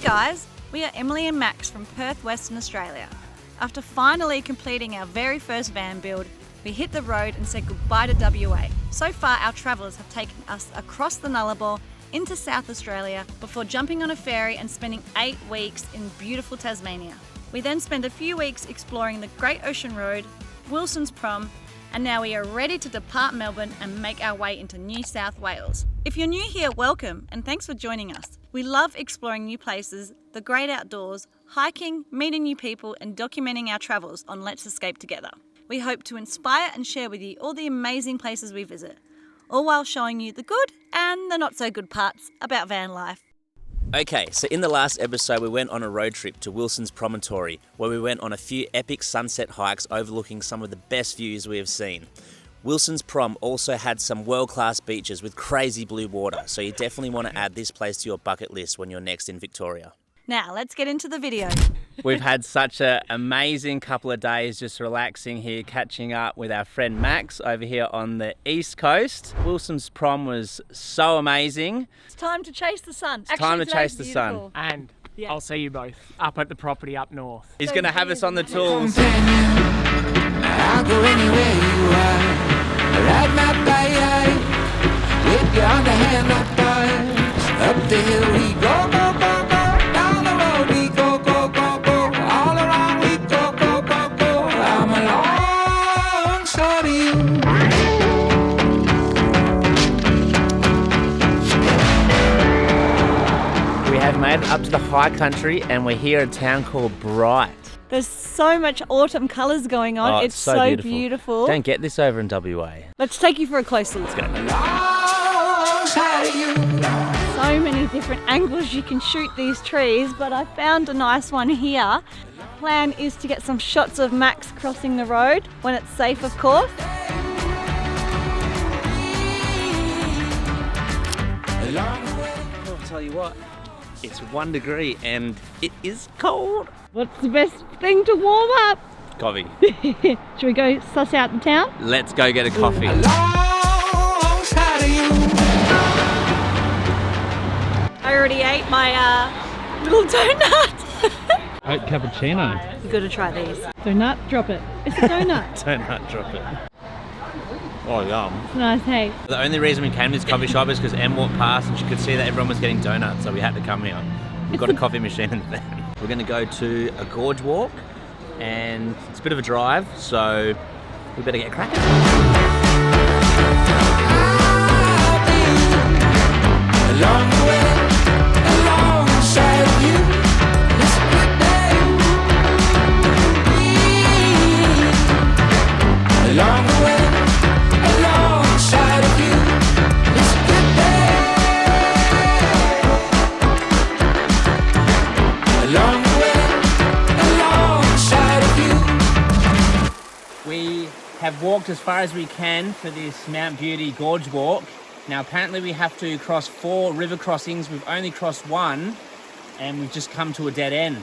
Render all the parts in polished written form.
guys, we are Emily and Max from Perth, Western Australia. After finally completing our very first van build, we hit the road and said goodbye to WA. So far our travellers have taken us across the Nullarbor into South Australia before jumping on a ferry and spending 8 weeks in beautiful Tasmania. We then spent a few weeks exploring the Great Ocean Road, Wilson's Prom, and now we are ready to depart Melbourne and make our way into New South Wales. If you're new here, welcome and thanks for joining us. We love exploring new places, the great outdoors, hiking, meeting new people and documenting our travels on Let's Escape Together. We hope to inspire and share with you all the amazing places we visit, all while showing you the good and the not so good parts about van life. Okay, so in the last episode we went on a road trip to Wilson's Promontory where we went on a few epic sunset hikes overlooking some of the best views we have seen. Wilson's Prom also had some world-class beaches with crazy blue water, so you definitely want to add this place to your bucket list when you're next in Victoria. Now let's get into the video. We've had such an amazing couple of days just relaxing here, catching up with our friend Max over here on the East Coast. Wilson's Prom was so amazing. It's time to chase the sun. It's time to chase the sun. And Yeah. I'll see you both up at the property up north. He's going to have us on the tools. I'll go anywhere you are. Ride my bike with you on the handlebars. Up the hill we go, go, go, go. Down the road we go, go, go, go. All around we go, go, go, go. I'm alongside of you. We have made it up to the high country and we're here in a town called Bright. There's so much autumn colours going on. Oh, it's so beautiful. Don't get this over in WA. Let's take you for a closer look. Alongside of you. So many different angles you can shoot these trees, but I found a nice one here. Plan is to get some shots of Max crossing the road when it's safe, of course. I'll tell you what, it's 1 degree and it is cold. What's the best thing to warm up? Coffee. Should we go suss out the town? Let's go get a coffee. Alongside of you. I already ate my little donut. Oat cappuccino. You gotta try these. Donut, drop it. It's a donut. Don't not drop it. Oh, yum. It's nice, hey. The only reason we came to this coffee shop is because Em walked past and she could see that everyone was getting donuts, so we had to come here. We've got a coffee machine in the van. We're going to go to a gorge walk and it's a bit of a drive, so we better get cracking. Along the way, alongside of you. It's a good day. Along the way, alongside of you. It's a good day. Along the way, alongside of you. We have walked as far as we can for this Mount Beauty Gorge walk. Now apparently we have to cross 4 river crossings. We've only crossed 1 and we've just come to a dead end.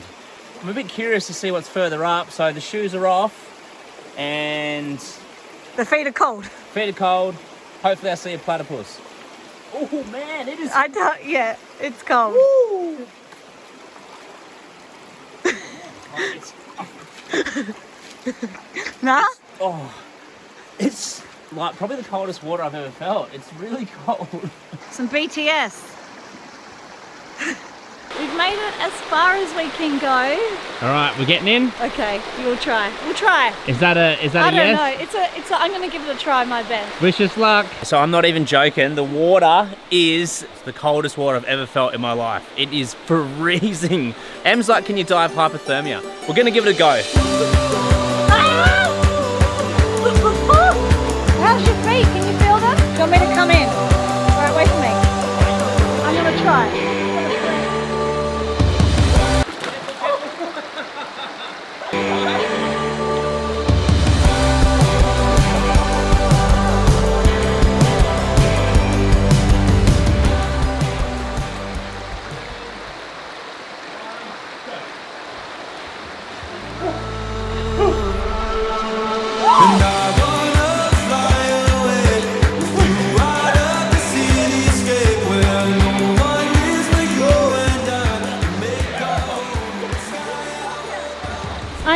I'm a bit curious to see what's further up, so the shoes are off and The feet are cold. feet are cold. Hopefully I see a platypus. Oh man, it is. Yeah, it's cold. Nah? Oh, it's like probably the coldest water I've ever felt. It's really cold. Some BTS. We've made it as far as we can go. All right, we're getting in. Okay, you'll try. We'll try. Is that a I don't know. It's a. I'm gonna give it a try. My best. Wish us luck. So I'm not even joking, the water is the coldest water I've ever felt in my life. It is freezing. Em's like, can you die of hypothermia? We're going to give it a go. How's your feet? Can you feel them? Do you want me to come in? All right, wait for me. I'm gonna try. And I wanna fly away with you.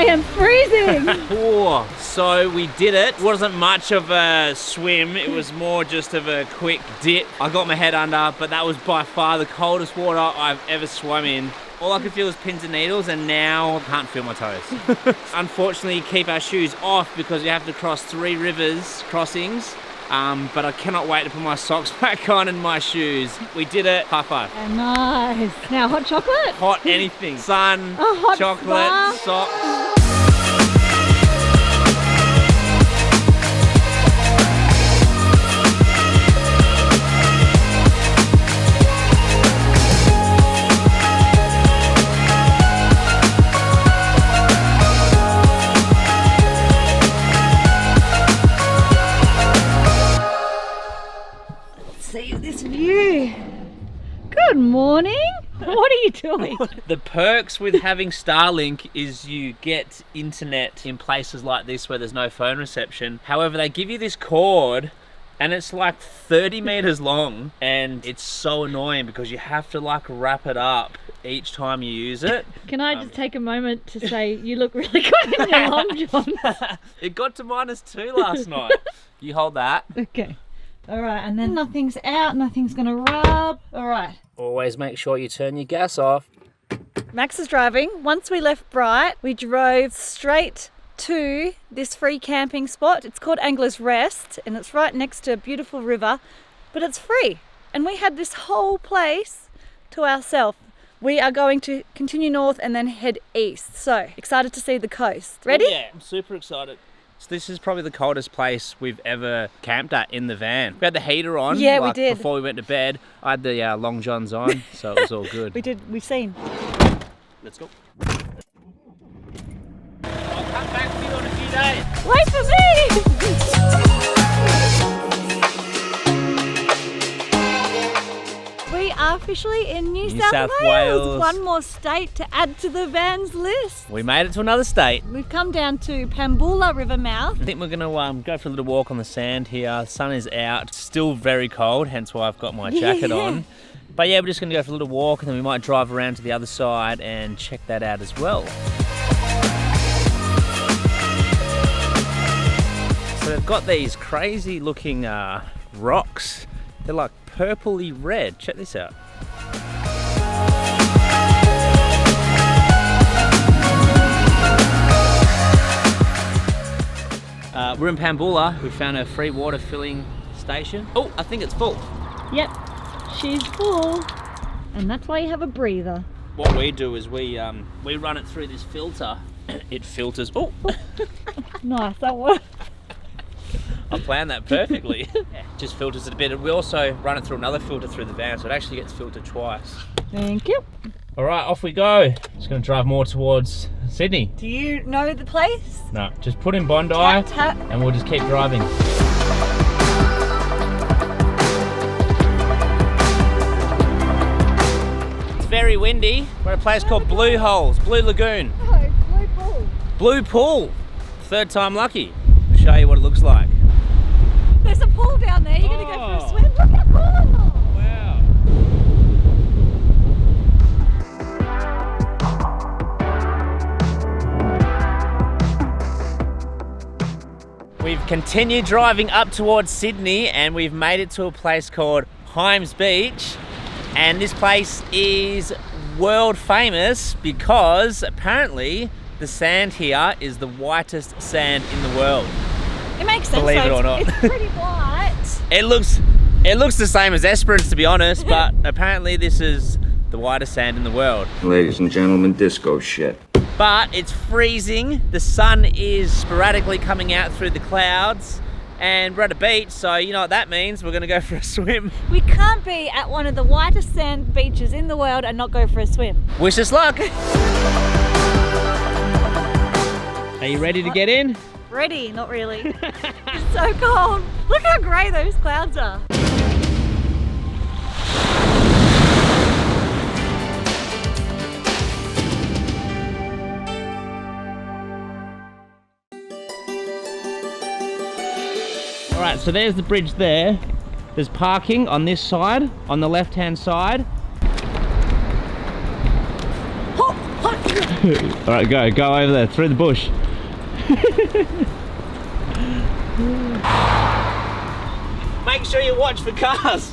I am freezing. Oh, so we did it. It wasn't much of a swim. It was more just of a quick dip. I got my head under, but that was by far the coldest water I've ever swum in. All I could feel was pins and needles, and now I can't feel my toes. Unfortunately, keep our shoes off because we have to cross 3 rivers crossings. But I cannot wait to put my socks back on and my shoes. We did it. High five. Oh, nice. Now, hot chocolate? Hot anything. Sun, hot chocolate, spa. socks. See this view. Good morning. What are you doing? The perks with having Starlink is you get internet in places like this where there's no phone reception. However, they give you this cord and it's like 30 meters long, and it's so annoying because you have to like wrap it up each time you use it. Can I just take a moment to say you look really good in your long johns? It got to -2 last night. You hold that. Okay. All right, and then nothing's out, nothing's gonna rub. All right. Always make sure you turn your gas off. Max is driving. Once we left Bright, we drove straight to this free camping spot. It's called Angler's Rest, and it's right next to a beautiful river, but it's free. And we had this whole place to ourselves. We are going to continue north and then head east. So excited to see the coast. Ready? Oh, yeah, I'm super excited. So this is probably the coldest place we've ever camped at in the van. We had the heater on. Yeah, we did. Before we went to bed. I had the long johns on, so it was all good. We've seen. Let's go. I'll come back to you in a few days. Wait for me! We are officially in New South Wales. One more state to add to the van's list. We made it to another state. We've come down to Pambula River mouth. I think we're going to go for a little walk on the sand here. The sun is out. It's still very cold, hence why I've got my jacket on. But yeah, we're just going to go for a little walk, and then we might drive around to the other side and check that out as well. So they've got these crazy looking rocks. They're like purpley red. Check this out. We're in Pambula. We found a free water filling station. Oh, I think it's full. Yep, she's full. And that's why you have a breather. What we do is we run it through this filter. It filters. Oh, Nice, that worked. I planned that perfectly. Just filters it a bit. And we also run it through another filter through the van, so it actually gets filtered twice. Thank you. All right, off we go. Just going to drive more towards Sydney. Do you know the place? No, just put in Bondi Tap, tap. and we'll just keep driving. It's very windy. We're at a place called Blue Holes, Blue Lagoon. No, Blue Pool. Blue Pool. Third time lucky. I'll show you what it looks like. There's a pool down there. You're going to go for a Oh. swim? Look how cool! Wow. We've continued driving up towards Sydney, and we've made it to a place called Hyams Beach. And this place is world famous because apparently the sand here is the whitest sand in the world. It makes sense. Believe so it or not. It's pretty white. It looks the same as Esperance, to be honest, but apparently this is the whitest sand in the world. Ladies and gentlemen, disco shit. But it's freezing. The sun is sporadically coming out through the clouds, and we're at a beach, so you know what that means. We're gonna go for a swim. We can't be at one of the whitest sand beaches in the world and not go for a swim. Wish us luck. Are you ready to get in? Ready, not really. It's so cold. Look how grey those clouds are. Alright, so there's the bridge there. There's parking on this side, on the left-hand side. Hot, hot. Alright, go over there, through the bush. Make sure you watch for cars.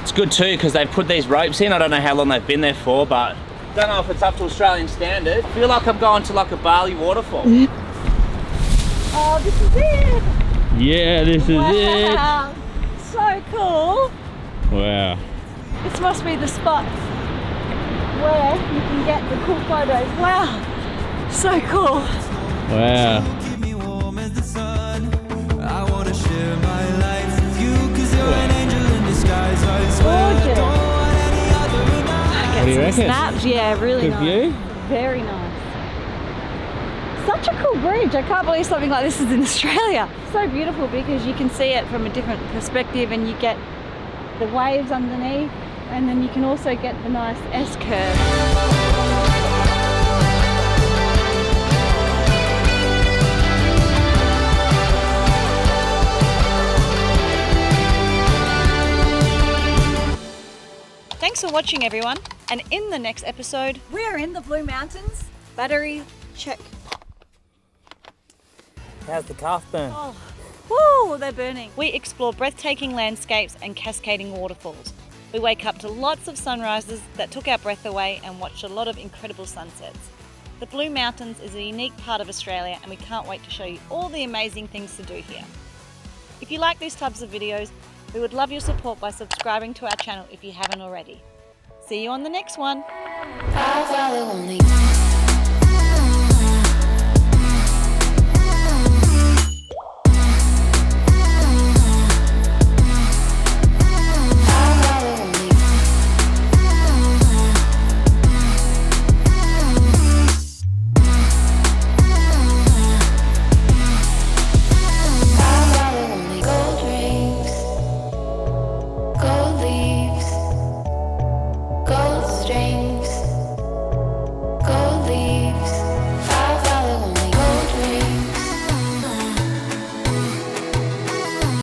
It's good too because they've put these ropes in. I don't know how long they've been there for, but don't know if it's up to Australian standard. I feel like I'm going to like a Bali waterfall. Oh, this is it! Yeah, this is it. Wow, so cool. Wow. This must be the spot where you can get the cool photos. Wow, so cool. Wow. Keep me warm as the sun. I wanna share my life with you, 'cause you're an angel in disguise. I swear I Gorgeous. don't want any other enough. What do you reckon? Snaps, yeah, really Good nice. view? Very nice. Such a cool bridge. I can't believe something like this is in Australia. So beautiful because you can see it from a different perspective and you get the waves underneath, and then you can also get the nice S-curve. Thanks for watching, everyone. And in the next episode, we're in the Blue Mountains. Battery check. How's the calf burn? Oh, woo, they're burning. We explore breathtaking landscapes and cascading waterfalls. We wake up to lots of sunrises that took our breath away and watched a lot of incredible sunsets. The Blue Mountains is a unique part of Australia and we can't wait to show you all the amazing things to do here. If you like these types of videos, we would love your support by subscribing to our channel if you haven't already. See you on the next one. I follow only